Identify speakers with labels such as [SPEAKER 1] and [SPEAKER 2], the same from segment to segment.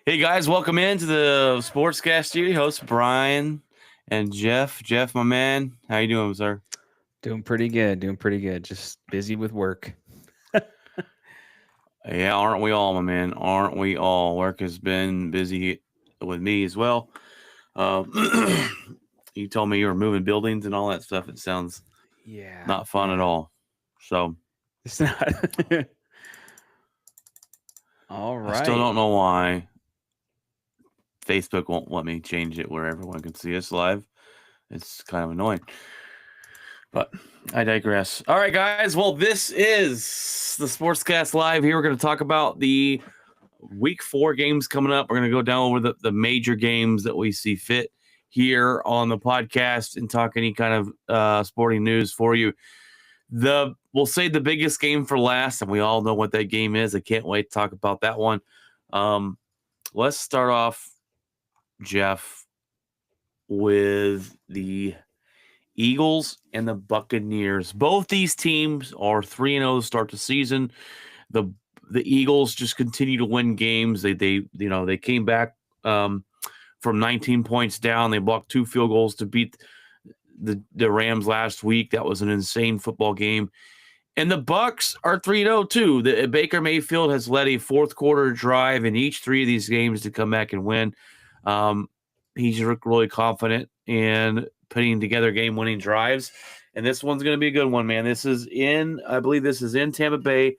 [SPEAKER 1] Hey guys, welcome into the Sportscast Studio. Hosts Brian and Jeff. Jeff, my man, how you doing, sir?
[SPEAKER 2] Doing pretty good. Doing pretty good. Just busy with work.
[SPEAKER 1] Yeah, aren't we all, my man? Aren't we all? Work has been busy with me as well. Uh, you told me you were moving buildings and all that stuff. It sounds
[SPEAKER 2] Yeah.
[SPEAKER 1] not fun at
[SPEAKER 2] Yeah.
[SPEAKER 1] all. So
[SPEAKER 2] It's not. All
[SPEAKER 1] I still
[SPEAKER 2] right.
[SPEAKER 1] don't know why Facebook won't let me change it where everyone can see us live. It's kind of annoying. But I digress. All right, guys. Well, this is the Sportscast Live. Here we're going to talk about the week 4 games coming up. We're going to go down over the major games that we see fit here on the podcast and talk any kind of sporting news for you. We'll say the biggest game for last, and we all know what that game is. I can't wait to talk about that one. Let's start off, Jeff, with the Eagles and the Buccaneers. Both these teams are 3-0 to start the season. The Eagles just continue to win games. They came back from 19 points down. They blocked 2 field goals to beat the Rams last week. That was an insane football game. And the Bucs are 3-0 too. Baker Mayfield has led a fourth quarter drive in each 3 of these games to come back and win. He's really confident in putting together game-winning drives, and this one's going to be a good one, man. I believe this is in Tampa Bay,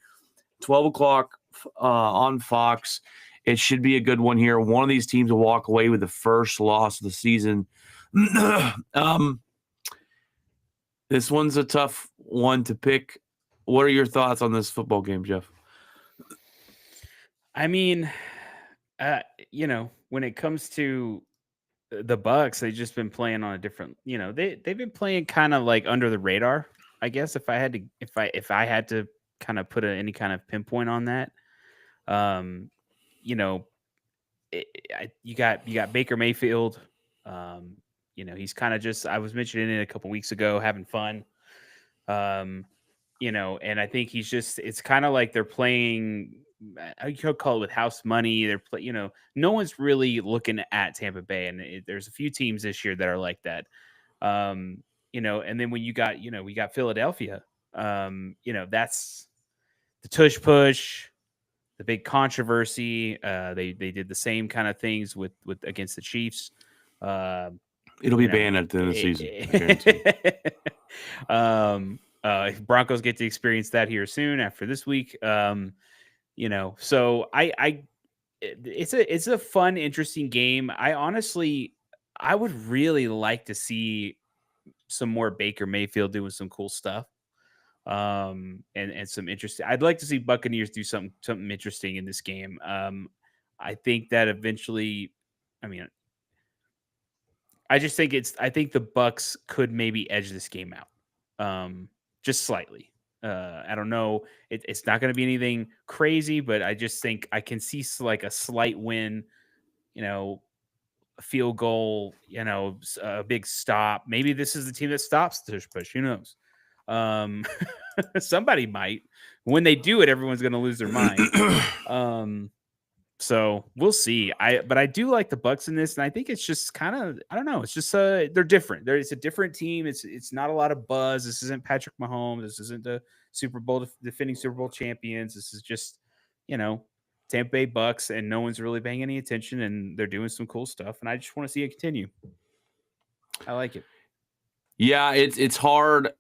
[SPEAKER 1] 12 o'clock on Fox. It should be a good one here. One of these teams will walk away with the first loss of the season. This one's a tough one to pick. What are your thoughts on this football game, Jeff?
[SPEAKER 2] I mean, when it comes to the Bucks, they've just been playing on a different. They've been playing kind of like under the radar. I guess if I had to kind of put any kind of pinpoint on that, um, you know, you got Baker Mayfield. He's kind of just. I was mentioning it a couple weeks ago, having fun. And I think it's kind of like they're playing, you could call it with house money. No one's really looking at Tampa Bay, and there's a few teams this year that are like that. And then when we got Philadelphia, that's the tush push, the big controversy. They did the same kind of things with against the Chiefs.
[SPEAKER 1] It'll be banned at the end of the season.
[SPEAKER 2] Broncos get to experience that here soon after this week. So it's a fun, interesting game. I would really like to see some more Baker Mayfield doing some cool stuff. And some interesting. I'd like to see Buccaneers do something interesting in this game. I think that eventually, I think the Bucks could maybe edge this game out. Just slightly. I don't know. It's not going to be anything crazy, but I just think I can see like a slight win, a field goal, a big stop. Maybe this is the team that stops the push. Who knows? Somebody might. When they do it, everyone's going to lose their mind. So we'll see. But I do like the Bucks in this, and I think it's just kind of, I don't know. It's just they're different. It's a different team. It's not a lot of buzz. This isn't Patrick Mahomes. This isn't the Super Bowl defending Super Bowl champions. This is just Tampa Bay Bucks, and no one's really paying any attention, and they're doing some cool stuff, and I just want to see it continue. I like it.
[SPEAKER 1] Yeah, it's hard.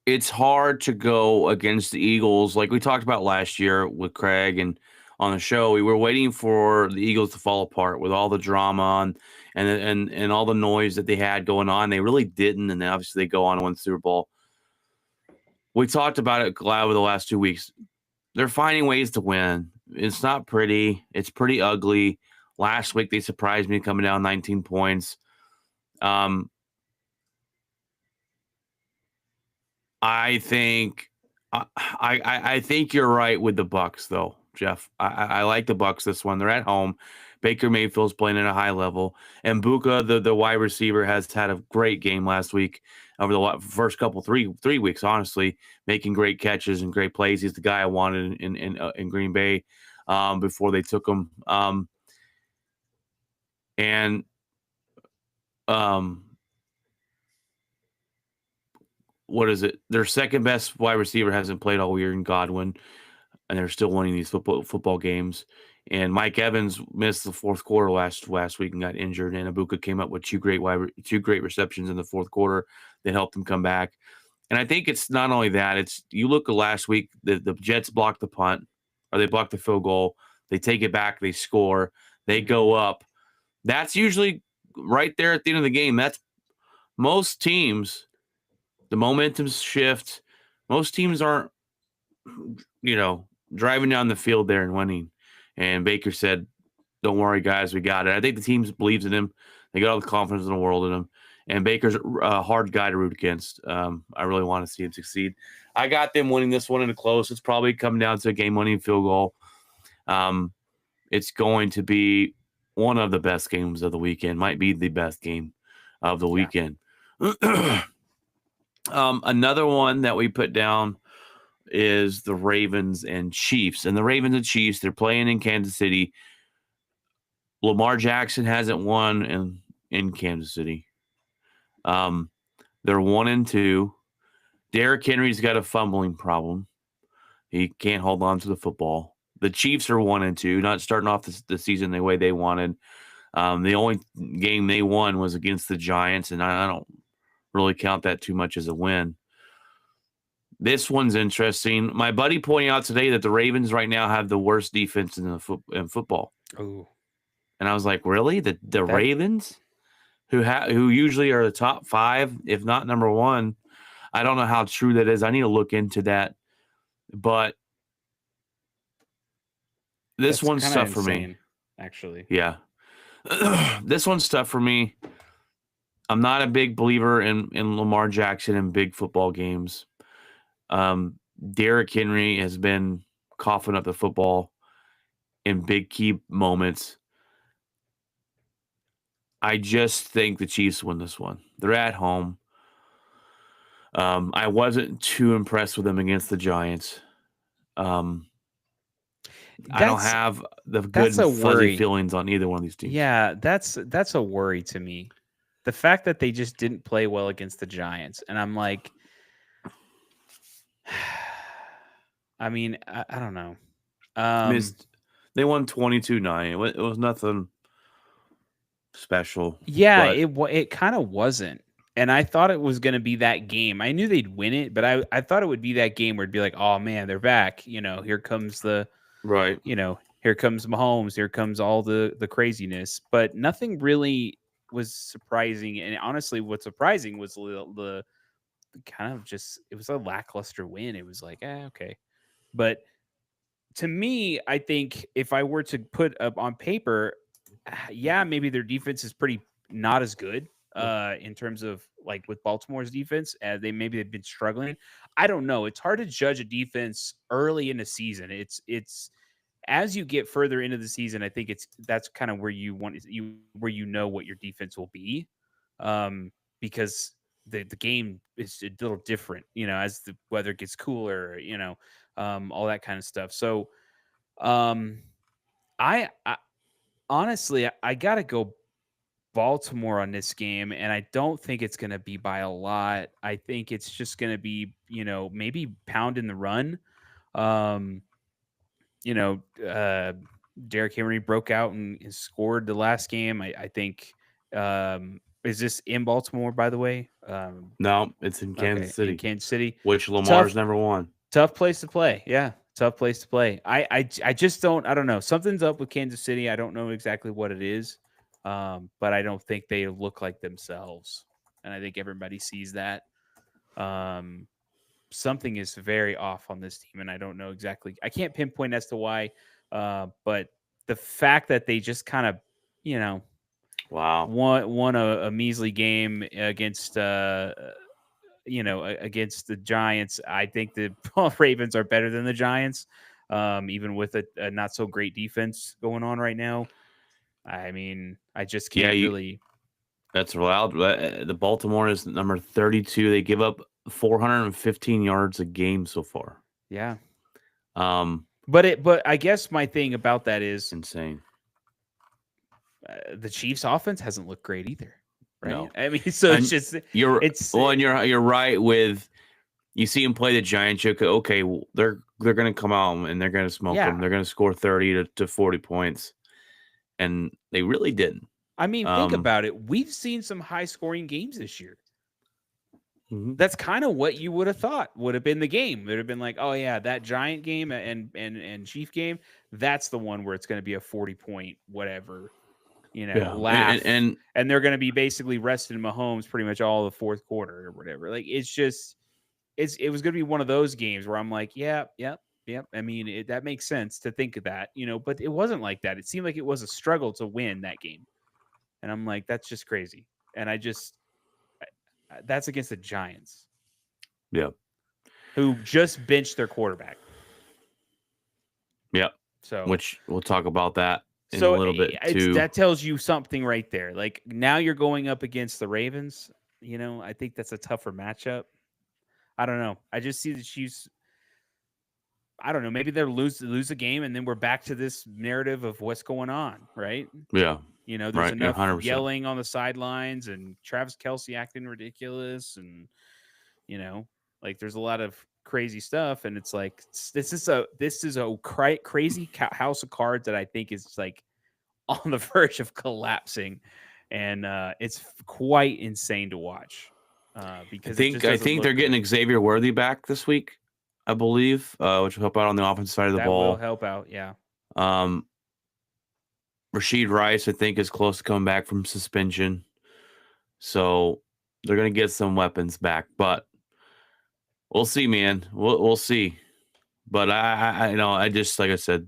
[SPEAKER 1] It's hard to go against the Eagles, like we talked about last year with Craig and on the show. We were waiting for the Eagles to fall apart with all the drama and all the noise that they had going on. They really didn't, and obviously they go on and win the Super Bowl. We talked about it over the last 2 weeks. They're finding ways to win. It's not pretty. It's pretty ugly. Last week they surprised me coming down 19 points. I think I think you're right with the Bucks, though, Jeff. I like the Bucks this one. They're at home. Baker Mayfield's playing at a high level, and Buka, the wide receiver, has had a great game last week. Over the first couple three weeks, honestly, making great catches and great plays. He's the guy I wanted in Green Bay before they took him. And what is it? Their second best wide receiver hasn't played all year in Godwin, and they're still winning these football games. And Mike Evans missed the fourth quarter last week and got injured. And Ibuka came up with two great receptions in the fourth quarter that helped them come back. And I think it's not only that, it's you look at last week, the Jets blocked the punt, or they blocked the field goal, they take it back, they score, they go up. That's usually right there at the end of the game. That's most teams, the momentum shift. Most teams aren't, driving down the field there and winning. And Baker said, "Don't worry, guys, we got it." I think the team believes in him. They got all the confidence in the world in him. And Baker's a hard guy to root against. I really want to see him succeed. I got them winning this one in a close. It's probably come down to a game-winning field goal. It's going to be one of the best games of the weekend. Might be the best game of the weekend. Another one that we put down is the Ravens and Chiefs. And the Ravens and Chiefs, they're playing in Kansas City. Lamar Jackson hasn't won in Kansas City. They're 1-2. Derrick Henry's got a fumbling problem. He can't hold on to the football. The Chiefs are 1-2, not starting off the season the way they wanted. The only game they won was against the Giants, and I don't really count that too much as a win. This one's interesting. My buddy pointing out today that the Ravens right now have the worst defense in football.
[SPEAKER 2] Oh,
[SPEAKER 1] and I was like, really? The Ravens, who usually are the top 5, if not number 1. I don't know how true that is. I need to look into that. But this one's tough for me.
[SPEAKER 2] Actually,
[SPEAKER 1] yeah. This one's tough for me. I'm not a big believer in Lamar Jackson in big football games. Derrick Henry has been coughing up the football in big key moments. I just think the Chiefs win this one. They're at home. I wasn't too impressed with them against the Giants. I don't have the good fuzzy feelings on either one of these teams.
[SPEAKER 2] Yeah, that's a worry to me. The fact that they just didn't play well against the Giants. And I'm like, I mean, I don't know.
[SPEAKER 1] They won 22-9. It was nothing special.
[SPEAKER 2] Yeah, it kind of wasn't. And I thought it was going to be that game. I knew they'd win it, but I thought it would be that game where it'd be like, oh man, they're back. Here comes the
[SPEAKER 1] right.
[SPEAKER 2] Here comes Mahomes. Here comes all the craziness. But nothing really was surprising. And honestly, what's surprising was the kind of just, it was a lackluster win. It was like, okay. But to me, I think if I were to put up on paper, yeah, maybe their defense is pretty not as good in terms of like with Baltimore's defense. They've been struggling. I don't know. It's hard to judge a defense early in the season. It's as you get further into the season, I think that's kind of where you want where what your defense will be, because the game is a little different, as the weather gets cooler, all that kind of stuff. So, I honestly, I gotta go Baltimore on this game, and I don't think it's gonna be by a lot. I think it's just gonna be, maybe pounding the run. Derrick Henry broke out and scored the last game. I think. Is this in Baltimore, by the way?
[SPEAKER 1] No, it's in Kansas City.
[SPEAKER 2] In Kansas City,
[SPEAKER 1] which Lamar's never won.
[SPEAKER 2] Tough place to play. Yeah, tough place to play. I just don't. I don't know. Something's up with Kansas City. I don't know exactly what it is, but I don't think they look like themselves, and I think everybody sees that. Something is very off on this team, and I don't know exactly. I can't pinpoint as to why, but the fact that they just kind of,
[SPEAKER 1] wow,
[SPEAKER 2] won a measly game against against the Giants. I think the Ravens are better than the Giants, even with a not so great defense going on right now. I mean, I just can't really.
[SPEAKER 1] That's loud. The Baltimore is number 32. They give up 415 yards a game so far.
[SPEAKER 2] Yeah. But I guess my thing about that is
[SPEAKER 1] insane.
[SPEAKER 2] the Chiefs' offense hasn't looked great either, right?
[SPEAKER 1] No.
[SPEAKER 2] I mean, so it's
[SPEAKER 1] And
[SPEAKER 2] just
[SPEAKER 1] you're
[SPEAKER 2] it's
[SPEAKER 1] well, and you're right with you see him play the Giants. You go, okay, well, they're going to come out and they're going to smoke them.
[SPEAKER 2] yeah.
[SPEAKER 1] They're going to score 30 to 40 points, and they really didn't.
[SPEAKER 2] I mean, think
[SPEAKER 1] Um,
[SPEAKER 2] about it. We've seen some high scoring games this year.
[SPEAKER 1] mhm.
[SPEAKER 2] That's kind of what you would have thought would have been the game. It would have been like, oh yeah, that Giant game and Chief game. That's the one where it's going to be a 40-point whatever,
[SPEAKER 1] Yeah,
[SPEAKER 2] laugh, and they're going to be basically resting Mahomes pretty much all the fourth quarter or whatever. Like it's just it was going to be one of those games where I'm like, yeah, yep, yep. I mean, that makes sense to think of that, but it wasn't like that. It seemed like it was a struggle to win that game, and I'm like, that's just crazy. And that's against the Giants,
[SPEAKER 1] yeah,
[SPEAKER 2] who just benched their quarterback.
[SPEAKER 1] yeah.
[SPEAKER 2] So,
[SPEAKER 1] Which we'll talk about that in a
[SPEAKER 2] so
[SPEAKER 1] little bit
[SPEAKER 2] it's
[SPEAKER 1] too.
[SPEAKER 2] that tells you something right there. Like now you're going up against the Ravens. I think that's a tougher matchup. I don't know. I just see the Chiefs. I don't know. Maybe they'll lose a game, and then we're back to this narrative of what's going on, right?
[SPEAKER 1] Yeah,
[SPEAKER 2] There's
[SPEAKER 1] right. Yeah,
[SPEAKER 2] enough
[SPEAKER 1] 100%.
[SPEAKER 2] yelling on the sidelines and Travis Kelsey acting ridiculous, and you know, like there's a lot of crazy stuff, and it's like this is a crazy house of cards that I think is like on the verge of collapsing, and it's quite insane to watch
[SPEAKER 1] I
[SPEAKER 2] because it
[SPEAKER 1] think
[SPEAKER 2] just
[SPEAKER 1] I
[SPEAKER 2] doesn't
[SPEAKER 1] think
[SPEAKER 2] look
[SPEAKER 1] they're
[SPEAKER 2] good.
[SPEAKER 1] getting Xavier Worthy back this week, I believe, which will help out on the offensive side of the
[SPEAKER 2] That will
[SPEAKER 1] ball.
[SPEAKER 2] help out, yeah.
[SPEAKER 1] Um, Rasheed Rice, I think, is close to coming back from suspension, so they're gonna get some weapons back. But we'll see, man. We'll see. But I just like I said,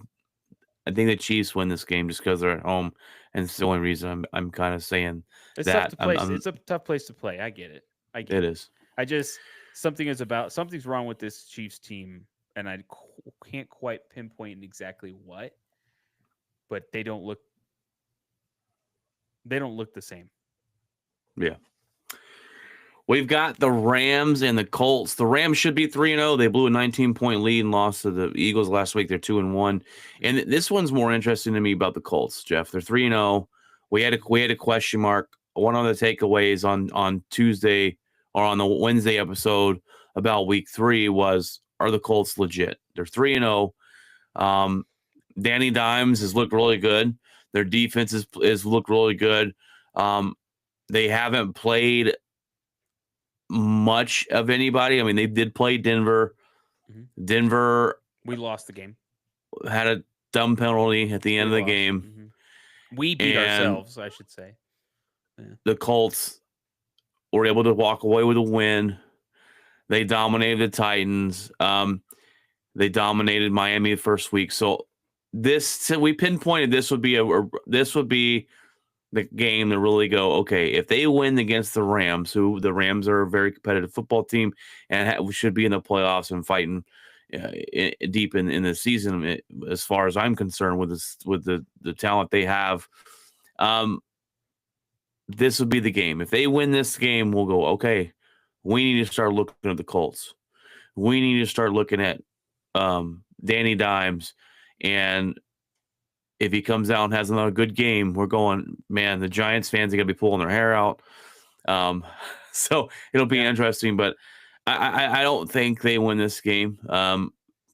[SPEAKER 1] I think the Chiefs win this game just because they're at home, and it's the only reason I'm kind of saying
[SPEAKER 2] It's tough
[SPEAKER 1] that.
[SPEAKER 2] to place. It's a tough place to play. I get it. I get
[SPEAKER 1] It
[SPEAKER 2] it.
[SPEAKER 1] is.
[SPEAKER 2] I just something's wrong with this Chiefs team, and I can't quite pinpoint exactly what, but they don't look the same.
[SPEAKER 1] Yeah. We've got the Rams and the Colts. The Rams should be 3-0. They blew a 19-point lead and lost to the Eagles last week. They're 2-1. And this one's more interesting to me about the Colts, Jeff. They're 3-0. We had a question mark. One of the takeaways on Tuesday or on the Wednesday episode about week 3 was, are the Colts legit? They're 3-0. Danny Dimes has looked really good. Their defense has looked really good. They haven't played much of anybody. I mean, they did play Denver.
[SPEAKER 2] Mhm.
[SPEAKER 1] Denver
[SPEAKER 2] We lost the game.
[SPEAKER 1] had a dumb penalty at the end
[SPEAKER 2] We
[SPEAKER 1] of the
[SPEAKER 2] lost.
[SPEAKER 1] game,
[SPEAKER 2] We beat
[SPEAKER 1] and
[SPEAKER 2] ourselves, I should say. Yeah.
[SPEAKER 1] the Colts were able to walk away with a win. They dominated the Titans. They dominated Miami the first week. So we pinpointed this would be the game to really go, okay, if they win against the Rams, who the Rams are a very competitive football team and should be in the playoffs and fighting deep in the season, as far as I'm concerned, with the talent they have, this would be the game. If they win this game, we'll go, okay, we need to start looking at the Colts. We need to start looking at Danny Dimes, and if he comes out and has another good game, we're going, man, the Giants fans are going to be pulling their hair out. So it'll be interesting, but I don't think they win this game.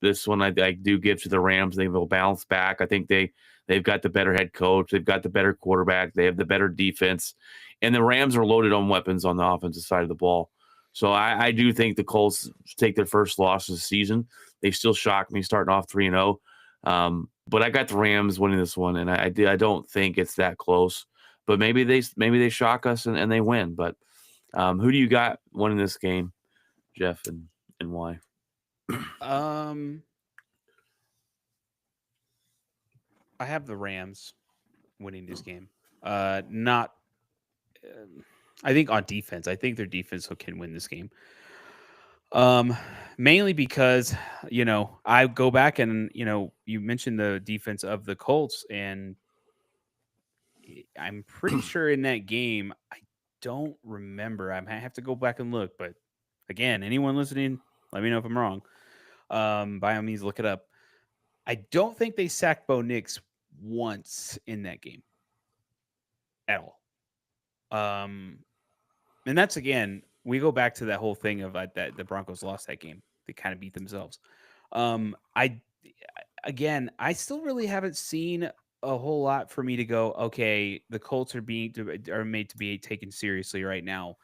[SPEAKER 1] This one I do give to the Rams. They will bounce back. I think they've got the better head coach. They've got the better quarterback. They have the better defense. And the Rams are loaded on weapons on the offensive side of the ball. So I do think the Colts take their first loss of the season. They still shock me starting off 3-0. But I got the Rams winning this one, and I don't think it's that close. But maybe they shock us and they win. But who do you got winning this game, Jeff, and why?
[SPEAKER 2] I have the Rams winning this game. Not. I think on defense. I think their defense can win this game. Mainly because I go back and you mentioned the defense of the Colts, and I'm pretty sure in that game I don't remember. I might have to go back and look, but again, anyone listening, let me know if I'm wrong. By all means, look it up. I don't think they sacked Bo Nix once in that game. at all. And that's, again, we go back to that whole thing of that the Broncos lost that game. They kind of beat themselves. I still really haven't seen a whole lot for me to go, okay, the Colts are made to be taken seriously right now.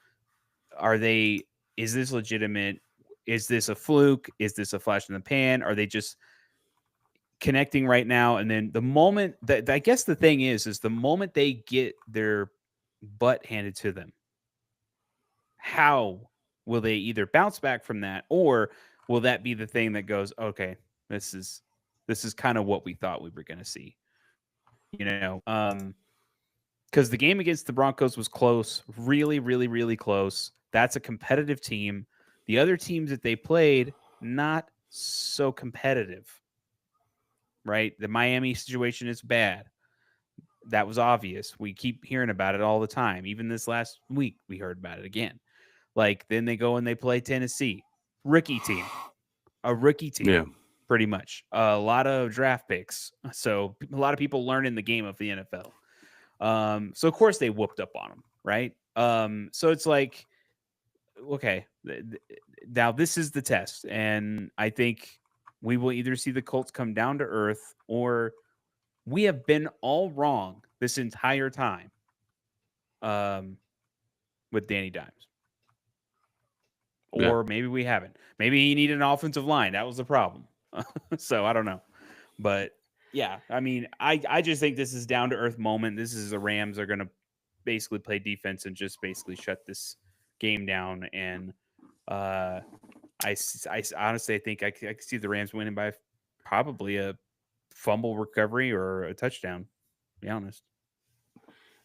[SPEAKER 2] Is this legitimate? Is this a fluke? Is this a flash in the pan? Are they just connecting right now? And then the moment that, I guess the thing is the moment they get their butt handed to them, how will they either bounce back from that, or will that be the thing that goes, okay, this is kind of what we thought we were going to see, because the game against the Broncos was close, really, really, really close. That's a competitive team. The other teams that they played, not so competitive, right? The Miami situation is bad. That was obvious. We keep hearing about it all the time. Even this last week, we heard about it again. Like, then they go and they play Tennessee. A rookie team,
[SPEAKER 1] Yeah.
[SPEAKER 2] pretty much. A lot of draft picks. So a lot of people learn in the game of the NFL. So of course they whooped up on them, right? So it's like, okay, now this is the test. And I think we will either see the Colts come down to earth, or we have been all wrong this entire time with Danny Dimes. Or maybe we haven't. Maybe he needed an offensive line. That was the problem. So I don't know. But yeah, I mean, I just think this is down to earth moment. This is the Rams are going to basically play defense and just basically shut this game down. And I honestly, I think I could see the Rams winning by probably a fumble recovery or a touchdown, to be honest.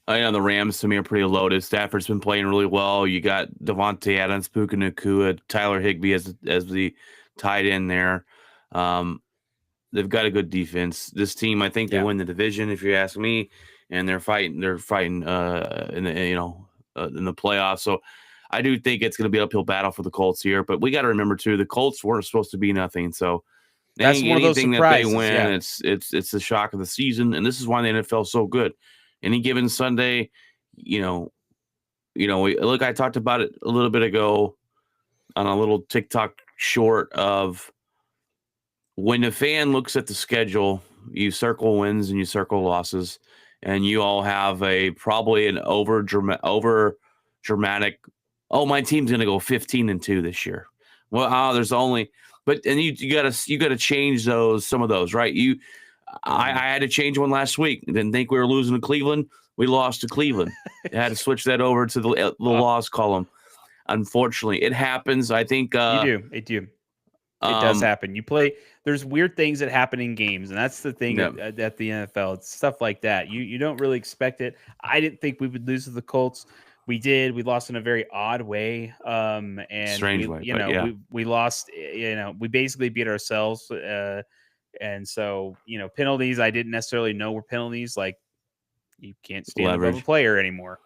[SPEAKER 1] I know the Rams, to me, are pretty loaded. Stafford's been playing really well. You got Devontae Adams, Puka Nacua, Tyler Higbee as the tight end there. They've got a good defense. This team, I think, they win the division, if you ask me, and they're fighting in the playoffs. So I do think it's going to be an uphill battle for the Colts here. But we got to remember too, the Colts weren't supposed to be nothing. So
[SPEAKER 2] that's one of those surprises.
[SPEAKER 1] That they win, it's the shock of the season, and this is why the NFL is so good. Any given Sunday, I talked about it a little bit ago on a little TikTok short of when a fan looks at the schedule, you circle wins and you circle losses, and you all have probably an over dramatic. Oh, my team's gonna go 15-2 this year. Well, there's only, and you gotta change some of those, right? I had to change one last week. Didn't think we were losing to Cleveland. We lost to Cleveland. I had to switch that over to the loss column. Unfortunately, it happens. I think
[SPEAKER 2] It does happen. You play. There's weird things that happen in games, and that's the thing at the NFL. It's stuff like that. You don't really expect it. I didn't think we would lose to the Colts. We did. We lost in a very odd way. And
[SPEAKER 1] strange way.
[SPEAKER 2] We lost. We basically beat ourselves. And so, penalties, I didn't necessarily know were penalties. Like, you can't stand above a player anymore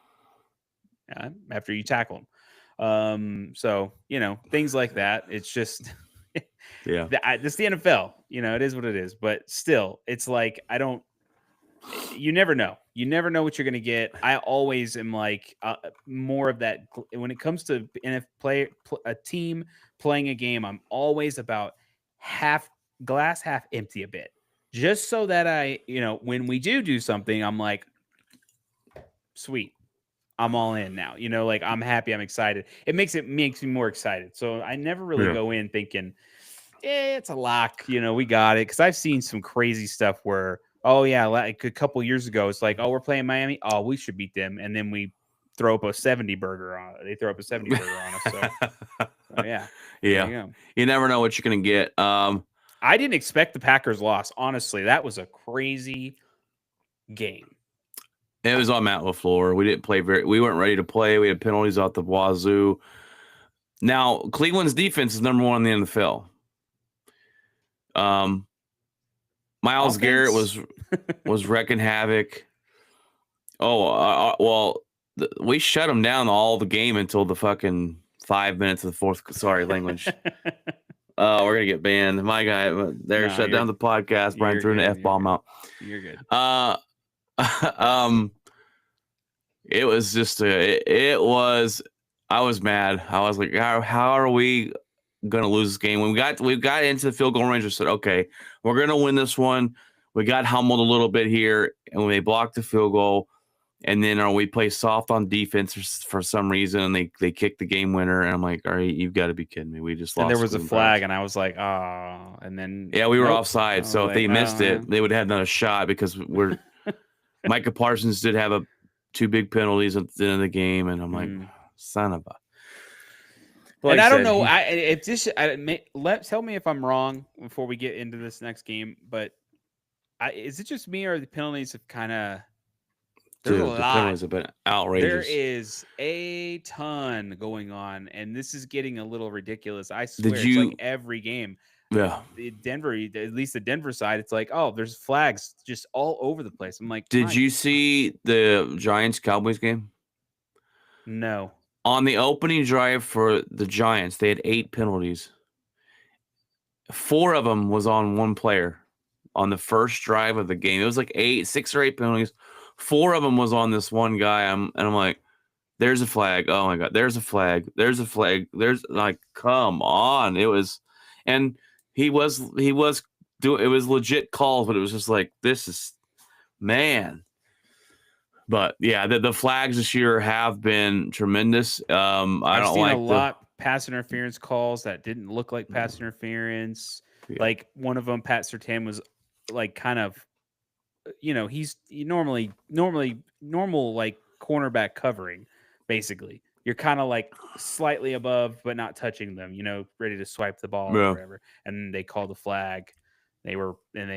[SPEAKER 2] after you tackle them. So, things like that. It's just, it's the NFL. It is what it is. But still, it's like, you never know. You never know what you're going to get. I always am like more of that when it comes to a team playing a game. I'm always about glass half empty a bit, just so that when we do something, I'm like, sweet, I'm all in now. Like, I'm happy, I'm excited. It makes me more excited. So I never really go in thinking, it's a lock. We got it, because I've seen some crazy stuff where, like a couple years ago, it's like, we're playing Miami, we should beat them, and then we throw up a 70 burger on it. They throw up a 70 burger on us. So
[SPEAKER 1] yeah. You never know what you're gonna get.
[SPEAKER 2] I didn't expect the Packers loss. Honestly, that was a crazy game.
[SPEAKER 1] It was on Matt LaFleur. We weren't ready to play. We had penalties out the wazoo. Now, Cleveland's defense is number 1 in the NFL. Myles Garrett was wrecking havoc. We shut him down all the game until the fucking 5 minutes of the fourth. Sorry, language. We're gonna get banned. My guy there shut down the podcast. Brian threw an F-bomb out.
[SPEAKER 2] You're good.
[SPEAKER 1] It was just it was. I was mad. I was like, how are we gonna lose this game? When we got into the field goal range, I said, okay, we're gonna win this one. We got humbled a little bit here, and when they blocked the field goal, and then we play soft on defense for some reason, and they kicked the game winner, and I'm like, all right, you've got to be kidding me. We just
[SPEAKER 2] And
[SPEAKER 1] lost.
[SPEAKER 2] there was a
[SPEAKER 1] Cleveland
[SPEAKER 2] flag,
[SPEAKER 1] Browns.
[SPEAKER 2] and I was like, oh, and then
[SPEAKER 1] Yeah, we were
[SPEAKER 2] nope. I
[SPEAKER 1] offside. So
[SPEAKER 2] was
[SPEAKER 1] if they
[SPEAKER 2] like,
[SPEAKER 1] missed
[SPEAKER 2] oh,
[SPEAKER 1] it, they would have had another shot because we're Micah Parsons did have two big penalties at the end of the game, and I'm like, son of a.
[SPEAKER 2] But and I don't know. Tell me if I'm wrong before we get into this next game. But is it just me or the penalties have kind of? There's a lot.
[SPEAKER 1] The penalties have been outrageous.
[SPEAKER 2] There is a ton going on, and this is getting a little ridiculous. I swear, it's like every game.
[SPEAKER 1] Yeah,
[SPEAKER 2] Denver, at least the Denver side, it's like, oh, there's flags just all over the place. I'm like,
[SPEAKER 1] did you see the Giants Cowboys game?
[SPEAKER 2] No.
[SPEAKER 1] On the opening drive for the Giants, they had 8 penalties. 4 of them was on one player on the first drive of the game. It was like 6 or 8 penalties. 4 of them was on this one guy. I'm like, there's a flag. Oh my God, there's a flag. There's a flag. There's like, come on. It was, and he was doing, it was legit calls, but it was just like, this is, man. But yeah, the flags this year have been tremendous. I've
[SPEAKER 2] seen a lot pass interference calls that didn't look like pass interference. Yeah. Like one of them, Pat Surtain, was like kind of, he's normal like cornerback covering. Basically, you're kind of like slightly above, but not touching them. Ready to swipe the ball or whatever. And they called the flag. They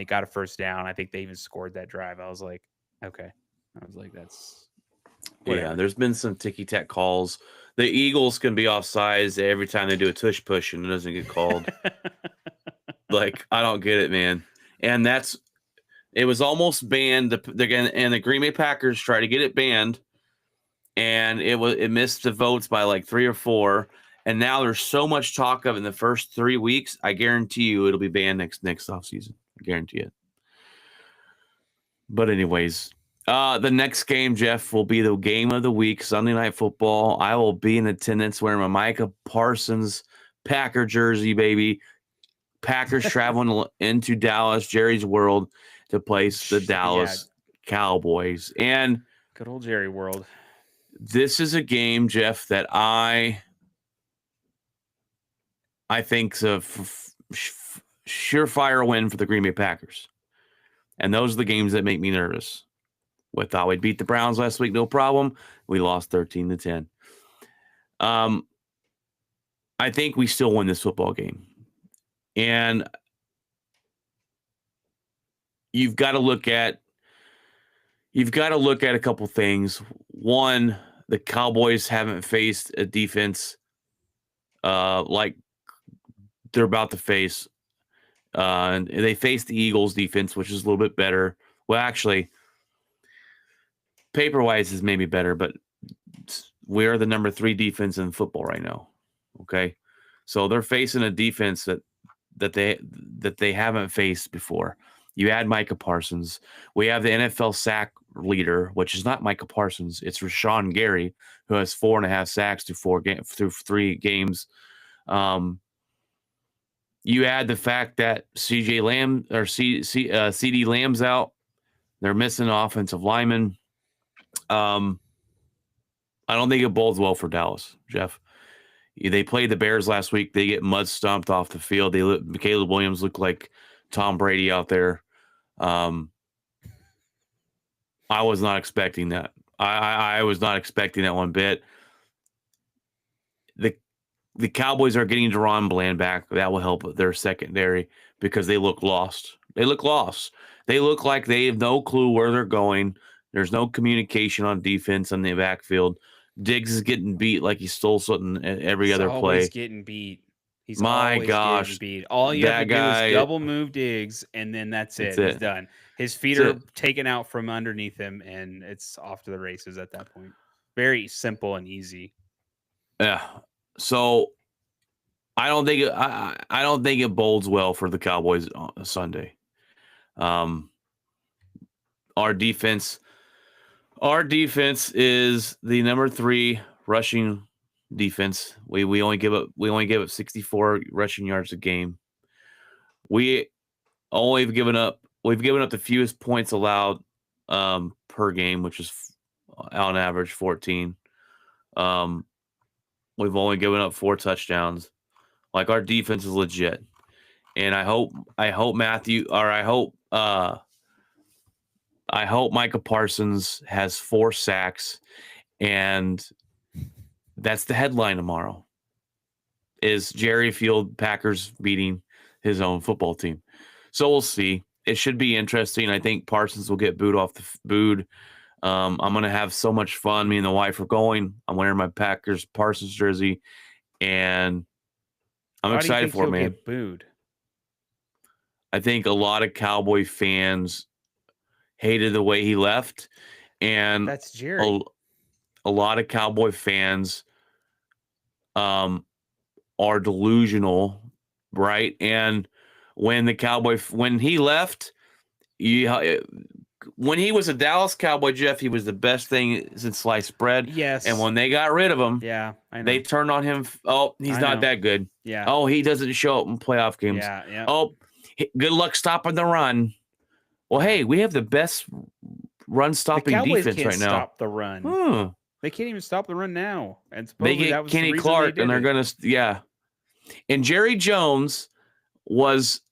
[SPEAKER 2] got a first down. I think they even scored that drive. I was like, okay. I was like, that's whatever.
[SPEAKER 1] Yeah. There's been some ticky-tack calls. The Eagles can be offsides every time they do a tush push and it doesn't get called. Like, I don't get it, man. And it was almost banned. And the Green Bay Packers tried to get it banned, and it missed the votes by like 3 or 4. And now there's so much talk of in the first 3 weeks. I guarantee you it'll be banned next offseason. I guarantee it. But anyways. The next game, Jeff, will be the game of the week, Sunday Night Football. I will be in attendance wearing my Micah Parsons Packer jersey, baby. Packers traveling into Dallas, Jerry's World, to place the Dallas Cowboys. And
[SPEAKER 2] good old Jerry World.
[SPEAKER 1] This is a game, Jeff, that I think's a surefire win for the Green Bay Packers. And those are the games that make me nervous. We thought we'd beat the Browns last week, no problem. We lost 13-10. I think we still win this football game. And you've got to look at a couple things. One, the Cowboys haven't faced a defense like they're about to face. And they faced the Eagles defense, which is a little bit better. Well, actually, paper-wise is maybe better, but we're the number 3 defense in football right now. Okay, so they're facing a defense that they haven't faced before. You add Micah Parsons. We have the NFL sack leader, which is not Micah Parsons. It's Rashawn Gary, who has 4.5 sacks through 3 games. You add the fact that CeeDee Lamb's out. They're missing an offensive lineman. I don't think it bodes well for Dallas, Jeff. They played the Bears last week. They get mud stomped off the field. Caleb Williams looked like Tom Brady out there. I was not expecting that. I was not expecting that one bit. The Cowboys are getting Deron Bland back. That will help their secondary because they look lost. They look lost. They look like they have no clue where they're going. There's no communication on defense on the backfield. Diggs is getting beat like he stole something every other play.
[SPEAKER 2] He's getting beat. He's
[SPEAKER 1] my gosh,
[SPEAKER 2] getting beat. All you have to do is double move Diggs, and then that's it. He's done. His feet are taken out from underneath him, and it's off to the races at that point. Very simple and easy.
[SPEAKER 1] Yeah. So I don't think it bodes well for the Cowboys on Sunday. Our defense Our defense is the number 3 rushing defense. We only give up 64 rushing yards a game. We've given up the fewest points allowed per game, which is on average 14. We've only given up 4 touchdowns. Like, our defense is legit. And I hope Micah Parsons has 4 sacks, and that's the headline tomorrow. Is Jerry Field Packers beating his own football team? So we'll see. It should be interesting. I think Parsons will get booed. I'm gonna have so much fun. Me and the wife are going. I'm wearing my Packers Parsons jersey, and I'm
[SPEAKER 2] Why do you
[SPEAKER 1] excited
[SPEAKER 2] think
[SPEAKER 1] for it,
[SPEAKER 2] he'll
[SPEAKER 1] man.
[SPEAKER 2] get booed?
[SPEAKER 1] I think a lot of Cowboy fans hated the way he left, and
[SPEAKER 2] That's Jerry.
[SPEAKER 1] a lot of Cowboy fans are delusional, right? And when he left, when he was a Dallas Cowboy, Jeff, he was the best thing since sliced bread.
[SPEAKER 2] Yes.
[SPEAKER 1] And when they got rid of him,
[SPEAKER 2] yeah, I know.
[SPEAKER 1] they turned on him. Oh, he's not that good.
[SPEAKER 2] Yeah.
[SPEAKER 1] Oh, he doesn't show up in playoff games.
[SPEAKER 2] Yeah.
[SPEAKER 1] Oh, good luck stopping the run. Well, hey, we have the best run-stopping defense
[SPEAKER 2] can't
[SPEAKER 1] right now.
[SPEAKER 2] Stop the run. They can't even stop the run now. And
[SPEAKER 1] they get Kenny Clark, and they're going to And Jerry Jones believed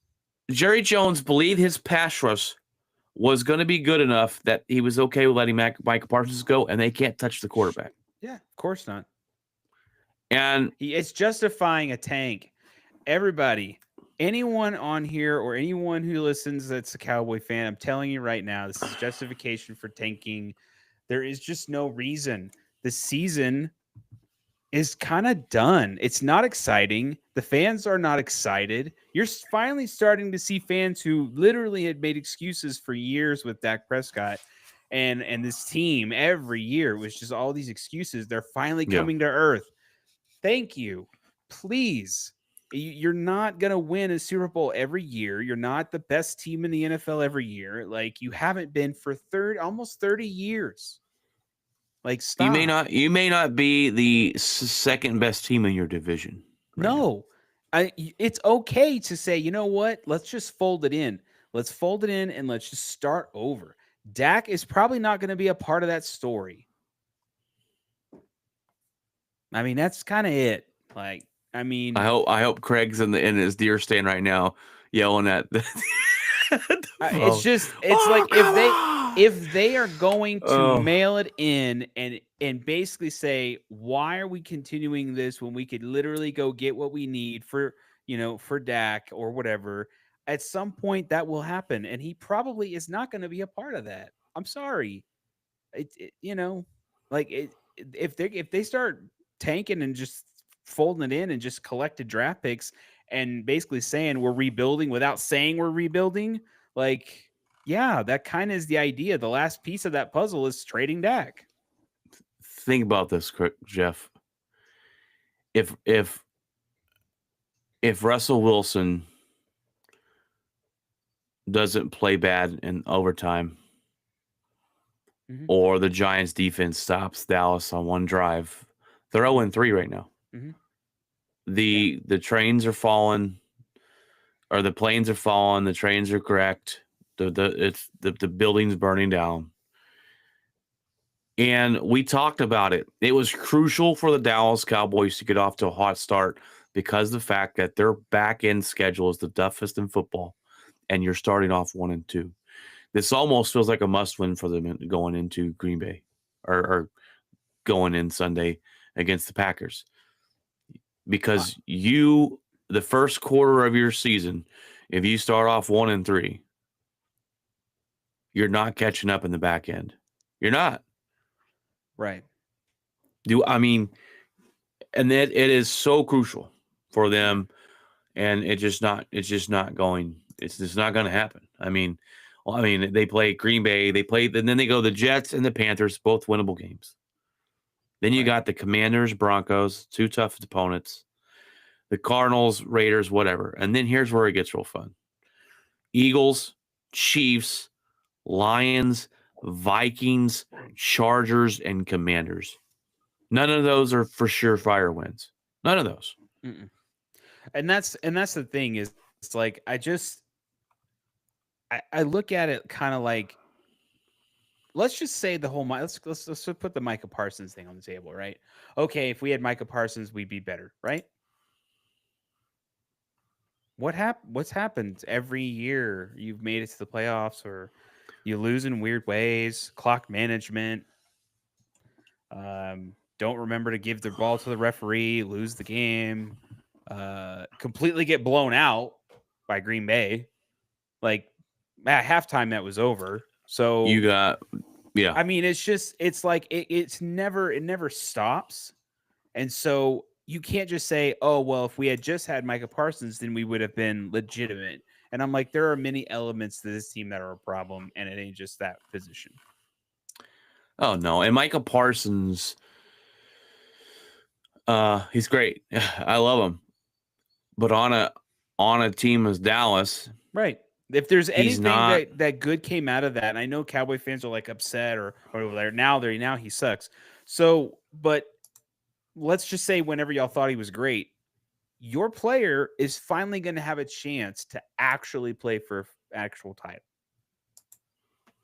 [SPEAKER 1] his pass rush was going to be good enough that he was okay with letting Micah Parsons go, and they can't touch the quarterback.
[SPEAKER 2] Yeah, of course not.
[SPEAKER 1] And
[SPEAKER 2] it's justifying a tank. Everybody, anyone on here or anyone who listens that's a Cowboy fan, I'm telling you right now, this is justification for tanking. There is just no reason. The season is kind of done. It's not exciting. The fans are not excited. You're finally starting to see fans who literally had made excuses for years with Dak Prescott and this team every year. It was just all these excuses. They're finally coming to earth. Thank you. Please. You're not going to win a Super Bowl every year. You're not the best team in the NFL every year. Like, you haven't been for almost 30 years. Like, stop.
[SPEAKER 1] You may not be the second best team in your division.
[SPEAKER 2] No. It's okay to say, you know what? Let's just fold it in. Let's fold it in and let's just start over. Dak is probably not going to be a part of that story. I mean, that's kind of it. Like, I mean,
[SPEAKER 1] I hope Craig's in his deer stand right now yelling at
[SPEAKER 2] it's like if they are going to mail it in and basically say, why are we continuing this when we could literally go get what we need for Dak or whatever? At some point that will happen, and he probably is not going to be a part of that. I'm sorry. If they start tanking and just folding it in and just collected draft picks and basically saying we're rebuilding without saying we're rebuilding, like, yeah, that kind of is the idea. The last piece of that puzzle is trading Dak.
[SPEAKER 1] Think about this, Jeff. If Russell Wilson doesn't play bad in overtime, or the Giants defense stops Dallas on one drive, they're 0-3 right now. The trains are falling, or the planes are falling. The trains are correct. The building's burning down. And we talked about it. It was crucial for the Dallas Cowboys to get off to a hot start because of the fact that their back end schedule is the toughest in football, and you're starting off 1-2. This almost feels like a must-win for them going into Green Bay or going in Sunday against the Packers. Because the first quarter of your season, if you start off 1-3, you're not catching up in the back end. You're not.
[SPEAKER 2] Right.
[SPEAKER 1] And it is so crucial for them, and it's just not going to happen. They play Green Bay, and then they go the Jets and the Panthers, both winnable games. Then you got the Commanders, Broncos, 2 tough opponents, the Cardinals, Raiders, whatever. And then here's where it gets real fun. Eagles, Chiefs, Lions, Vikings, Chargers, and Commanders. None of those are for sure fire wins. None of those.
[SPEAKER 2] Mm-mm. And that's the thing is, it's like I look at it kind of like, let's just say the whole let's put the Micah Parsons thing on the table, right? Okay, if we had Micah Parsons, we'd be better, right? What's happened every year? You've made it to the playoffs, or you lose in weird ways, clock management. Don't remember to give the ball to the referee, lose the game, completely get blown out by Green Bay. Like at halftime, that was over. So
[SPEAKER 1] You got, yeah.
[SPEAKER 2] I mean, it's like it never stops. And so you can't just say, oh, well, if we had just had Micah Parsons, then we would have been legitimate. And I'm like, there are many elements to this team that are a problem, and it ain't just that position.
[SPEAKER 1] Oh, no. And Micah Parsons, he's great. I love him. But on a team as Dallas,
[SPEAKER 2] right? If there's anything
[SPEAKER 1] not,
[SPEAKER 2] that good came out of that, and I know Cowboy fans are like upset or whatever. Now he sucks. So, but let's just say whenever y'all thought he was great, your player is finally going to have a chance to actually play for actual title,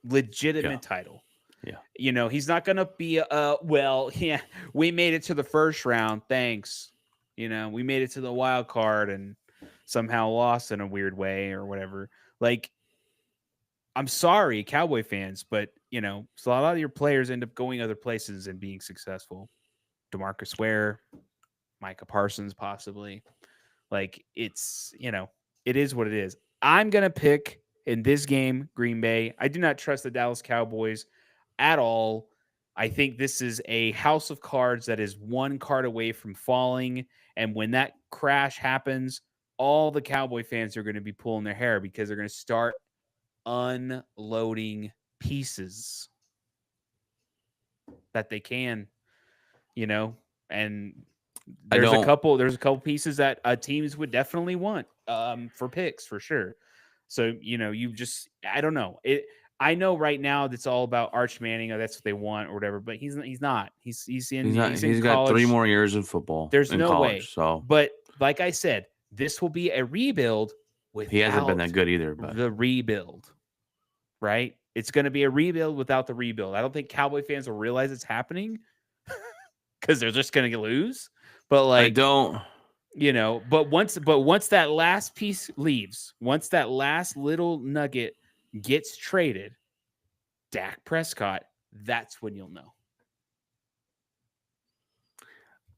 [SPEAKER 2] legitimate title.
[SPEAKER 1] Yeah.
[SPEAKER 2] You know, he's not going to be, well, yeah, we made it to the first round. Thanks. You know, we made it to the wild card and somehow lost in a weird way or whatever. Like, I'm sorry, Cowboy fans, but, you know, so a lot of your players end up going other places and being successful. DeMarcus Ware, Micah Parsons, possibly. Like, it's, you know, it is what it is. I'm going to pick in this game Green Bay. I do not trust the Dallas Cowboys at all. I think this is a house of cards that is one card away from falling. And when that crash happens, all the Cowboy fans are going to be pulling their hair because they're going to start unloading pieces that they can, you know, and there's a couple pieces that teams would definitely want for picks for sure. So, you know, I don't know. I know right now that's all about Arch Manning, or that's what they want or whatever, but he's not. He's in
[SPEAKER 1] he's got
[SPEAKER 2] college.
[SPEAKER 1] 3 more years in football.
[SPEAKER 2] There's
[SPEAKER 1] in
[SPEAKER 2] no
[SPEAKER 1] college,
[SPEAKER 2] way.
[SPEAKER 1] So,
[SPEAKER 2] but like I said, this will be a rebuild
[SPEAKER 1] he hasn't been that good either. But
[SPEAKER 2] the rebuild, right? It's going to be a rebuild without the rebuild. I don't think Cowboy fans will realize it's happening because they're just going to lose. But like,
[SPEAKER 1] I don't,
[SPEAKER 2] you know. But once that last piece leaves, once that last little nugget gets traded, Dak Prescott, that's when you'll know.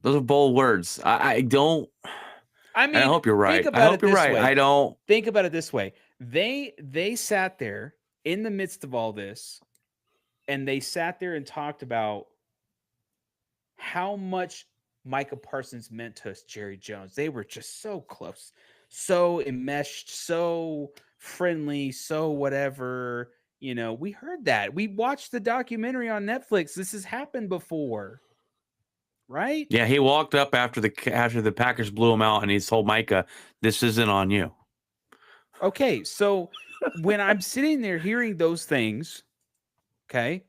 [SPEAKER 1] those are bold words. I don't.
[SPEAKER 2] I mean,
[SPEAKER 1] I hope you're right.
[SPEAKER 2] Think
[SPEAKER 1] I
[SPEAKER 2] about
[SPEAKER 1] hope
[SPEAKER 2] it
[SPEAKER 1] you're
[SPEAKER 2] this
[SPEAKER 1] right.
[SPEAKER 2] way.
[SPEAKER 1] I don't.
[SPEAKER 2] Think about it this way. They sat there in the midst of all this, and they sat there and talked about how much Micah Parsons meant to us, Jerry Jones. They were just so close, so enmeshed, so friendly, so whatever. You know, we heard that. We watched the documentary on Netflix. This has happened before, right?
[SPEAKER 1] Yeah, he walked up after the Packers blew him out, and he told Micah, "This isn't on you."
[SPEAKER 2] Okay, so when I'm sitting there hearing those things, okay,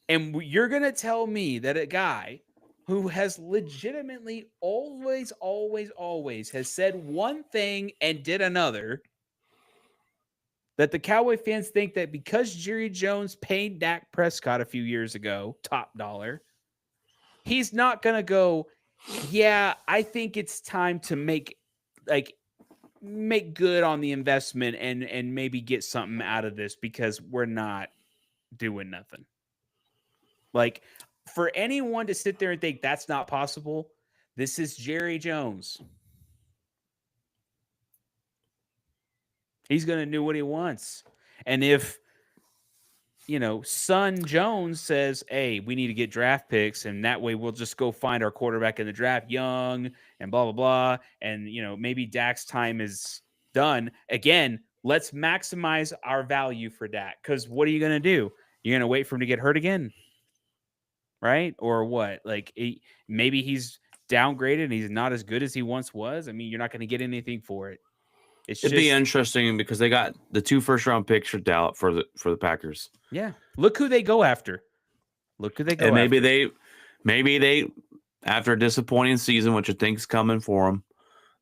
[SPEAKER 2] and you're gonna tell me that a guy who has legitimately always has said one thing and did another, that the Cowboy fans think that because Jerry Jones paid Dak Prescott a few years ago, top dollar, he's not going to go, yeah, I think it's time to make good on the investment and maybe get something out of this because we're not doing nothing. Like, for anyone to sit there and think that's not possible, this is Jerry Jones. He's going to do what he wants. And if, you know, Son Jones says, hey, we need to get draft picks, and that way we'll just go find our quarterback in the draft young and blah, blah, blah. And, you know, maybe Dak's time is done. Again, let's maximize our value for Dak. Because what are you going to do? You're going to wait for him to get hurt again? Right? Or what? Like, maybe he's downgraded and he's not as good as he once was. I mean, you're not going to get anything for it. It's
[SPEAKER 1] It'd be
[SPEAKER 2] just
[SPEAKER 1] interesting because they got the 2 first-round picks for Dallas for the Packers.
[SPEAKER 2] yeah. Look who they go after. Look who they go
[SPEAKER 1] And maybe
[SPEAKER 2] after.
[SPEAKER 1] they after a disappointing season, which I think's coming for them,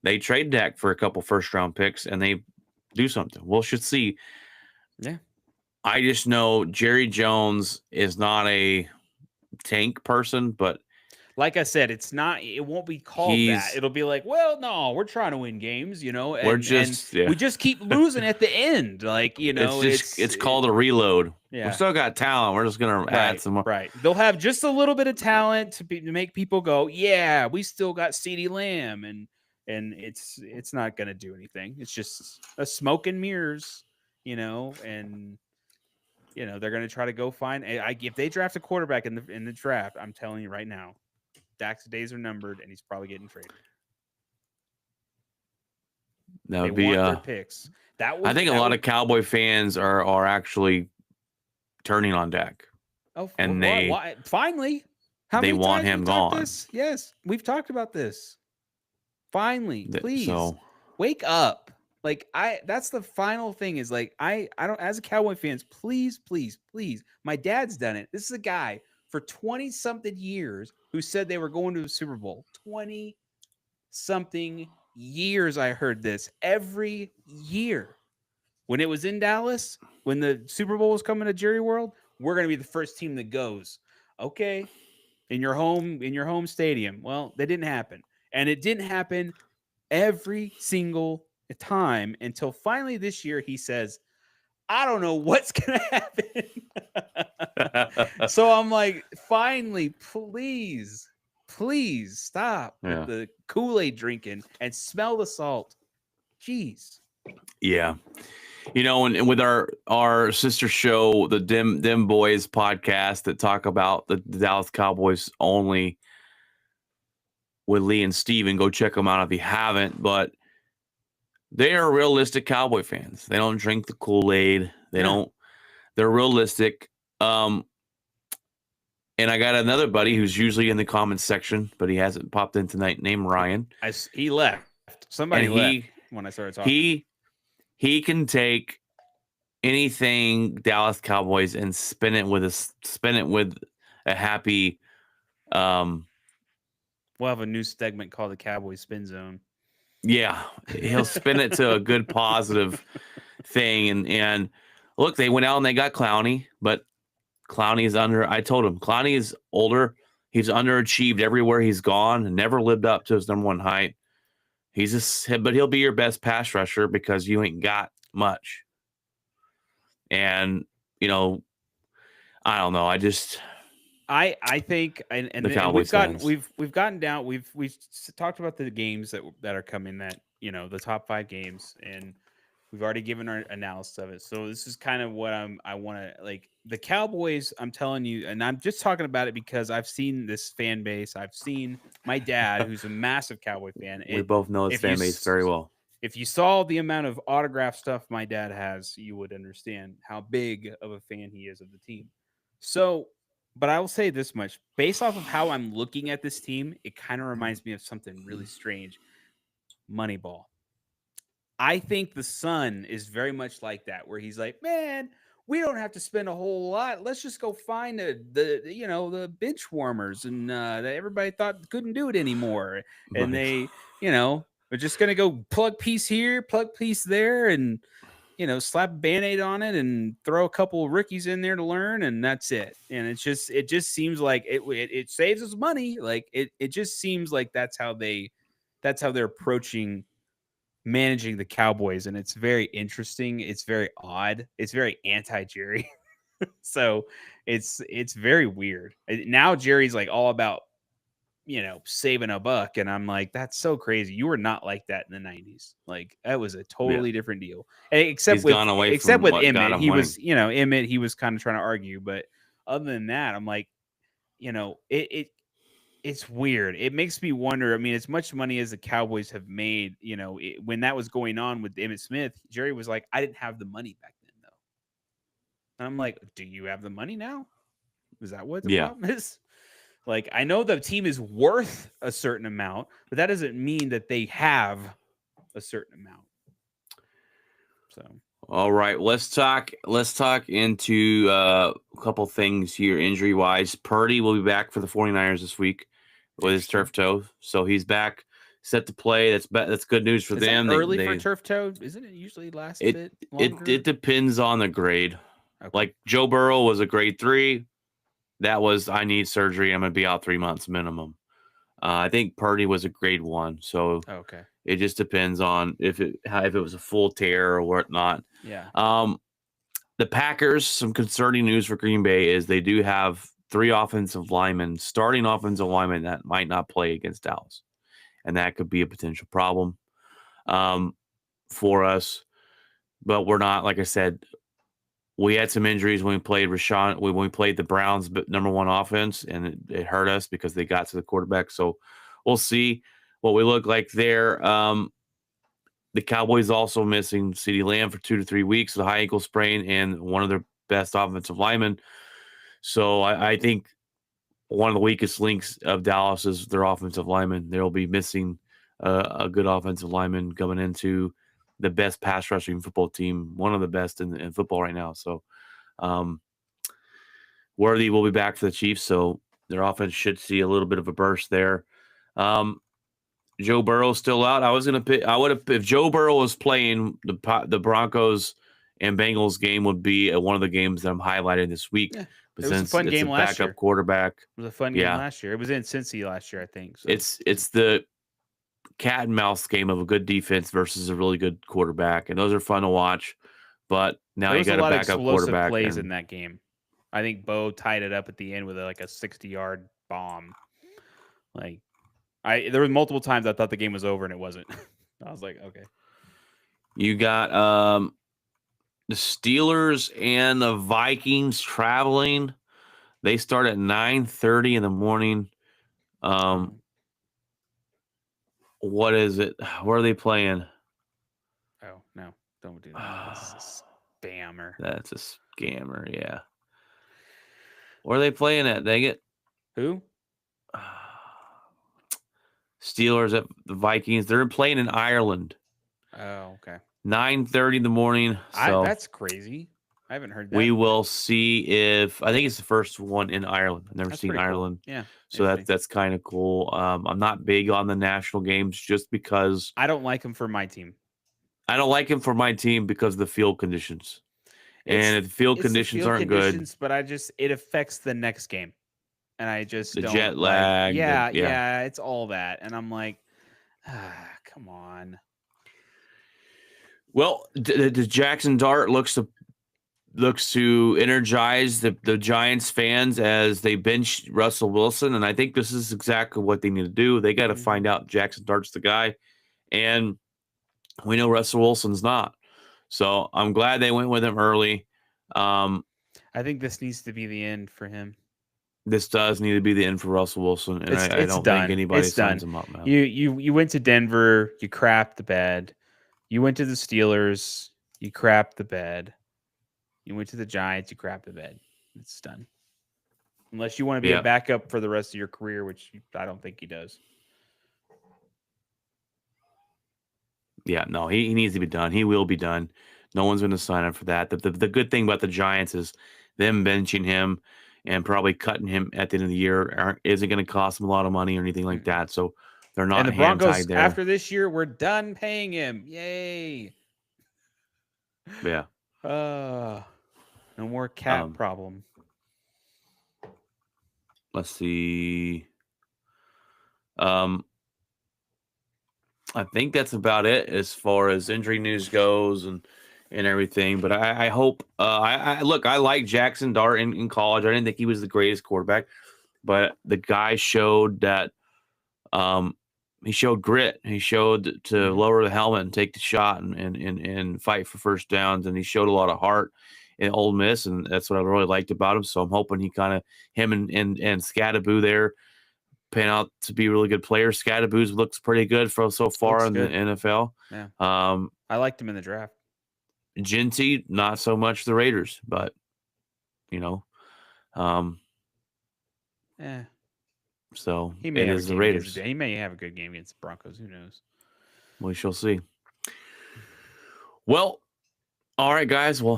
[SPEAKER 1] they trade Dak for a couple first-round picks and they do something. We'll should see.
[SPEAKER 2] Yeah.
[SPEAKER 1] I just know Jerry Jones is not a tank person, but
[SPEAKER 2] Like I said, it's not. It won't be called that.
[SPEAKER 1] he's
[SPEAKER 2] It'll be like, well, no, we're trying to win games,
[SPEAKER 1] we're
[SPEAKER 2] and
[SPEAKER 1] just yeah.
[SPEAKER 2] we just keep losing at the end. Like
[SPEAKER 1] It's called a reload. We
[SPEAKER 2] yeah.
[SPEAKER 1] still got talent. We're just gonna add some more.
[SPEAKER 2] Right. They'll have just a little bit of talent to make people go, yeah, we still got CeeDee Lamb, and it's not gonna do anything. It's just a smoke and mirrors, and they're gonna try to go find. If they draft a quarterback in the draft, I'm telling you right now, Dak's days are numbered, and he's probably getting traded.
[SPEAKER 1] That
[SPEAKER 2] They
[SPEAKER 1] would be
[SPEAKER 2] want their picks.
[SPEAKER 1] I think a lot of Cowboy fans are actually turning on Dak.
[SPEAKER 2] Oh,
[SPEAKER 1] and
[SPEAKER 2] why? Finally, how
[SPEAKER 1] they
[SPEAKER 2] many
[SPEAKER 1] want
[SPEAKER 2] times
[SPEAKER 1] him
[SPEAKER 2] we've talked
[SPEAKER 1] gone.
[SPEAKER 2] This? Yes, we've talked about this. Finally, please
[SPEAKER 1] So
[SPEAKER 2] wake up. Like that's the final thing is like I don't as a Cowboy fans, please. My dad's done it. This is a guy for 20 something years who said they were going to the Super Bowl. 20 something years I heard this every year. When it was in Dallas, when the Super Bowl was coming to Jerry World, we're going to be the first team that goes. Okay, in your home stadium. Well, that didn't happen. And it didn't happen every single time until finally this year he says, I don't know what's going to happen. So I'm like, finally, please stop with the Kool-Aid drinking and smell the salt. Jeez.
[SPEAKER 1] Yeah. And with our sister show, the Dim Boys podcast that talk about the Dallas Cowboys only with Lee and Steven, go check them out if you haven't. But they are realistic Cowboy fans. They don't drink the Kool-Aid. They're realistic. And I got another buddy who's usually in the comments section, but he hasn't popped in tonight, named Ryan.
[SPEAKER 2] He left. Somebody left when I started talking.
[SPEAKER 1] He can take anything Dallas Cowboys and spin it with a happy.
[SPEAKER 2] We'll have a new segment called the Cowboy Spin Zone.
[SPEAKER 1] Yeah, he'll spin it to a good positive thing. And look, they went out and they got Clowney, but Clowney is I told him Clowney is older. He's underachieved everywhere he's gone and never lived up to his number one height. But he'll be your best pass rusher because you ain't got much. And, I don't know.
[SPEAKER 2] I think, and we've gotten down. We've talked about the games that are coming. That the top 5 games, and we've already given our analysis of it. So this is kind of what I want to like the Cowboys. I'm telling you, and I'm just talking about it because I've seen this fan base. I've seen my dad, who's a massive Cowboy fan.
[SPEAKER 1] We both know his fan base very well.
[SPEAKER 2] If you saw the amount of autograph stuff my dad has, you would understand how big of a fan he is of the team. So, but I will say this much. Based off of how I'm looking at this team, it kind of reminds me of something really strange. Moneyball. I think the son is very much like that, where he's like, man, we don't have to spend a whole lot. Let's just go find the bench warmers and that everybody thought couldn't do it anymore. And they, we're just going to go plug piece here, plug piece there, and, slap a Band-Aid on it and throw a couple of rookies in there to learn. And that's it. And it just seems like it saves us money. Like it just seems like that's how they're approaching managing the Cowboys. And it's very interesting. It's very odd. It's very anti-Jerry. So it's very weird. Now Jerry's like all about, saving a buck. And I'm like, that's so crazy. You were not like that in the 90s. Like that was a totally different deal. Except with Emmett. He was, Emmett, he was kind of trying to argue. But other than that, I'm like, it's weird. It makes me wonder. I mean, as much money as the Cowboys have made, when that was going on with Emmitt Smith, Jerry was like, I didn't have the money back then, though. And I'm like, do you have the money now? Is that what the problem is? Like, I know the team is worth a certain amount, but that doesn't mean that they have a certain amount. So
[SPEAKER 1] All right, let's talk into a couple things here injury wise. Purdy will be back for the 49ers this week with his turf toe, so he's back, set to play. That's good news for
[SPEAKER 2] is
[SPEAKER 1] them.
[SPEAKER 2] that early for turf toe? Isn't it usually last a bit longer?
[SPEAKER 1] It depends on the grade.
[SPEAKER 2] Okay.
[SPEAKER 1] Like Joe Burrow was a grade 3. That was I need surgery. I'm gonna be out 3 months minimum. I think Purdy was a grade 1, so
[SPEAKER 2] Okay.
[SPEAKER 1] it just depends on if it was a full tear or whatnot.
[SPEAKER 2] Yeah.
[SPEAKER 1] The Packers, some concerning news for Green Bay is they do have 3 starting offensive linemen that might not play against Dallas, and that could be a potential problem for us. But we're not, like I said, we had some injuries when we played when we played the Browns' number 1 offense, and it hurt us because they got to the quarterback. So we'll see what we look like there. The Cowboys also missing CeeDee Lamb for 2 to 3 weeks with a high ankle sprain and one of their best offensive linemen. So I think one of the weakest links of Dallas is their offensive lineman. They'll be missing a good offensive lineman coming into the best pass rushing football team, one of the best in football right now. So Worthy will be back for the Chiefs, so their offense should see a little bit of a burst there. Joe Burrow's still out. I would have if Joe Burrow was playing, the Broncos and Bengals game would be one of the games that I'm highlighting this week.
[SPEAKER 2] Yeah,
[SPEAKER 1] But
[SPEAKER 2] it was a fun game last
[SPEAKER 1] backup
[SPEAKER 2] year.
[SPEAKER 1] quarterback,
[SPEAKER 2] It was a fun game last year. It was in Cincy last year, I think. So.
[SPEAKER 1] It's the cat and mouse game of a good defense versus a really good quarterback, and those are fun to watch. But now you got a backup quarterback.
[SPEAKER 2] Plays in that game. I think Bo tied it up at the end with a 60-yard bomb. There were multiple times I thought the game was over and it wasn't. I was like, okay.
[SPEAKER 1] You got the Steelers and the Vikings traveling. They start at 9:30 in the morning. What is it? Where are they playing?
[SPEAKER 2] Oh, no. Don't do that. That's a spammer.
[SPEAKER 1] That's a scammer, yeah. Where are they playing at? Dang it.
[SPEAKER 2] Who?
[SPEAKER 1] Steelers at the Vikings. They're playing in Ireland.
[SPEAKER 2] Oh, okay.
[SPEAKER 1] 9:30 in the morning. So
[SPEAKER 2] that's crazy. I haven't heard that.
[SPEAKER 1] We will see if I think it's the first one in Ireland. I've never seen Ireland.
[SPEAKER 2] Cool. Yeah.
[SPEAKER 1] So that's kind of cool. I'm not big on the national games just because
[SPEAKER 2] I don't like them for my team.
[SPEAKER 1] I don't like them for my team because of the field conditions. And if the field conditions aren't good,
[SPEAKER 2] but it affects the next game. And I just
[SPEAKER 1] the
[SPEAKER 2] don't
[SPEAKER 1] jet lag.
[SPEAKER 2] Yeah, it's all that. And I'm like, come on.
[SPEAKER 1] Well, the Jackson Dart looks to energize the Giants fans as they bench Russell Wilson, and I think this is exactly what they need to do. They got to find out Jackson Dart's the guy, and we know Russell Wilson's not. So I'm glad they went with him early.
[SPEAKER 2] I think this needs to be the end for him.
[SPEAKER 1] This does need to be the end for Russell Wilson, and I don't think anybody signs him up now.
[SPEAKER 2] You went to Denver, you crapped the bed. You went to the Steelers, you crapped the bed. You went to the Giants, you crapped the bed. It's done. Unless you want to be a backup for the rest of your career, which I don't think he does.
[SPEAKER 1] Yeah, no, he needs to be done. He will be done. No one's going to sign up for that. The good thing about the Giants is them benching him and probably cutting him at the end of the year isn't going to cost them a lot of money or anything like that. So they're not.
[SPEAKER 2] And the Broncos after this year, we're done paying him. Yay!
[SPEAKER 1] Yeah.
[SPEAKER 2] No more cap problem.
[SPEAKER 1] Let's see. I think that's about it as far as injury news goes and everything. But I hope I like Jackson Dart in college. I didn't think he was the greatest quarterback, but the guy showed that he showed grit. He showed to lower the helmet and take the shot and fight for first downs, and he showed a lot of heart in Ole Miss, and that's what I really liked about him. So I'm hoping him and Scadaboo there pan out to be really good players. Scadaboo looks pretty good so far in the NFL.
[SPEAKER 2] Yeah. I liked him in the draft.
[SPEAKER 1] Genty, not so much the Raiders, but so
[SPEAKER 2] he may
[SPEAKER 1] it is the Raiders.
[SPEAKER 2] He may have a good game against the Broncos. Who knows?
[SPEAKER 1] We shall see. Well, All right, guys. Well,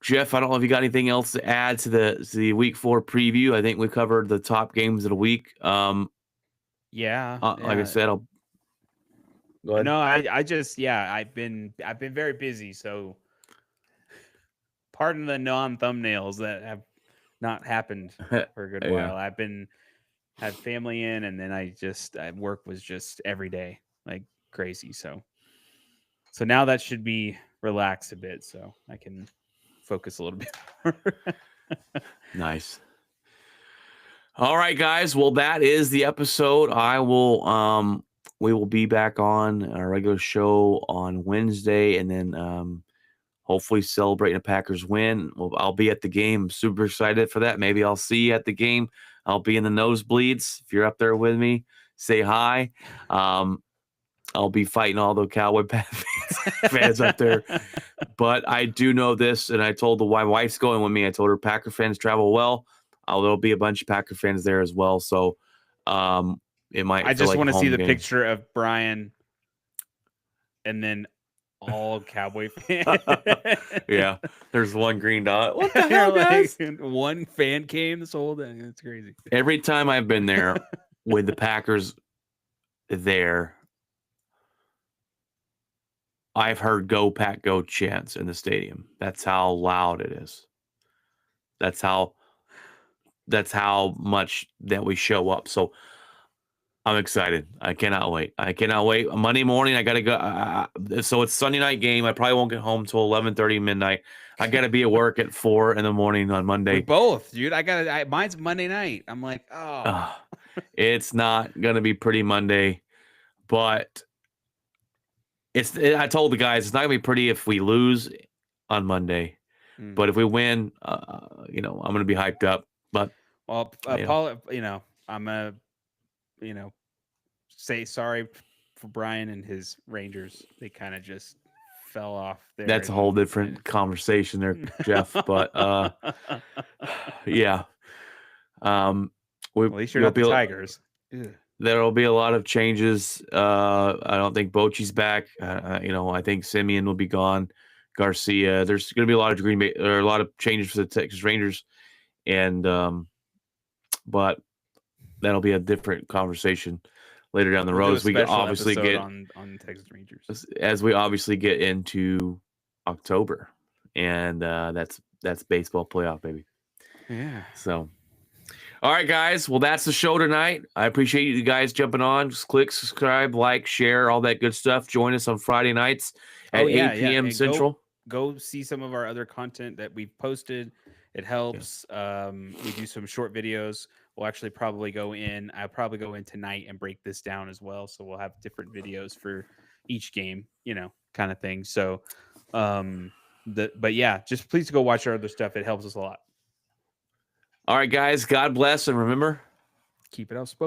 [SPEAKER 1] Jeff, I don't know if you got anything else to add to the Week 4 preview. I think we covered the top games of the week.
[SPEAKER 2] Yeah,
[SPEAKER 1] Like I said, I'll go ahead.
[SPEAKER 2] No, I just I've been very busy, so pardon the non-thumbnails that have not happened for a good
[SPEAKER 1] Yeah.
[SPEAKER 2] while. Had family in, and then work was just every day like crazy. So now that should be relaxed a bit, so I can focus a little bit more.
[SPEAKER 1] Nice. All right, guys. Well, that is the episode. We will be back on our regular show on Wednesday, and then hopefully celebrating a Packers win. Well, I'll be at the game. Super excited for that. Maybe I'll see you at the game. I'll be in the nosebleeds. If you're up there with me, say hi. I'll be fighting all the Cowboy fans up there. But I do know this, and I told my wife's going with me. I told her Packer fans travel well. There'll be a bunch of Packer fans there as well. So it might.
[SPEAKER 2] I just
[SPEAKER 1] like
[SPEAKER 2] want to see the
[SPEAKER 1] game.
[SPEAKER 2] picture of Brian, and then all Cowboy fans.
[SPEAKER 1] Yeah, there's one green dot. What the hell, guys?
[SPEAKER 2] One fan came this whole day. It's crazy.
[SPEAKER 1] Every time I've been there with the Packers there, I've heard "Go Pack Go" chants in the stadium. That's how loud it is. That's how much that we show up. So I'm excited. I cannot wait. Monday morning, I got to go. So it's Sunday night game. I probably won't get home till 11:30 midnight. I got to be at work at 4 in the morning on Monday.
[SPEAKER 2] We both, dude. Mine's Monday night. I'm like, oh.
[SPEAKER 1] It's not going to be pretty Monday, but I told the guys it's not going to be pretty if we lose on Monday. But if we win, I'm going to be hyped up. But
[SPEAKER 2] Paul, I'm a, say sorry for Brian and his Rangers. They kind of just fell off there.
[SPEAKER 1] That's a whole different conversation there, Jeff. But yeah.
[SPEAKER 2] At least you're not the Tigers.
[SPEAKER 1] There'll be a lot of changes. I don't think Bochy's back. I think Simeon will be gone. Garcia. There's going to be a lot of a lot of changes for the Texas Rangers, and but that'll be a different conversation later down the road. As we obviously get
[SPEAKER 2] on Texas Rangers,
[SPEAKER 1] as we obviously get into October, and that's baseball playoff, baby.
[SPEAKER 2] Yeah.
[SPEAKER 1] So. All right, guys. Well, that's the show tonight. I appreciate you guys jumping on. Just click, subscribe, like, share, all that good stuff. Join us on Friday nights at 8 p.m. Central.
[SPEAKER 2] Go see some of our other content that we've posted. It helps. Yeah. We do some short videos. We'll actually probably go in. I'll probably go in tonight and break this down as well. So we'll have different videos for each game, kind of thing. So, but yeah, just please go watch our other stuff. It helps us a lot.
[SPEAKER 1] All right, guys. God bless, and remember,
[SPEAKER 2] keep it outspoken.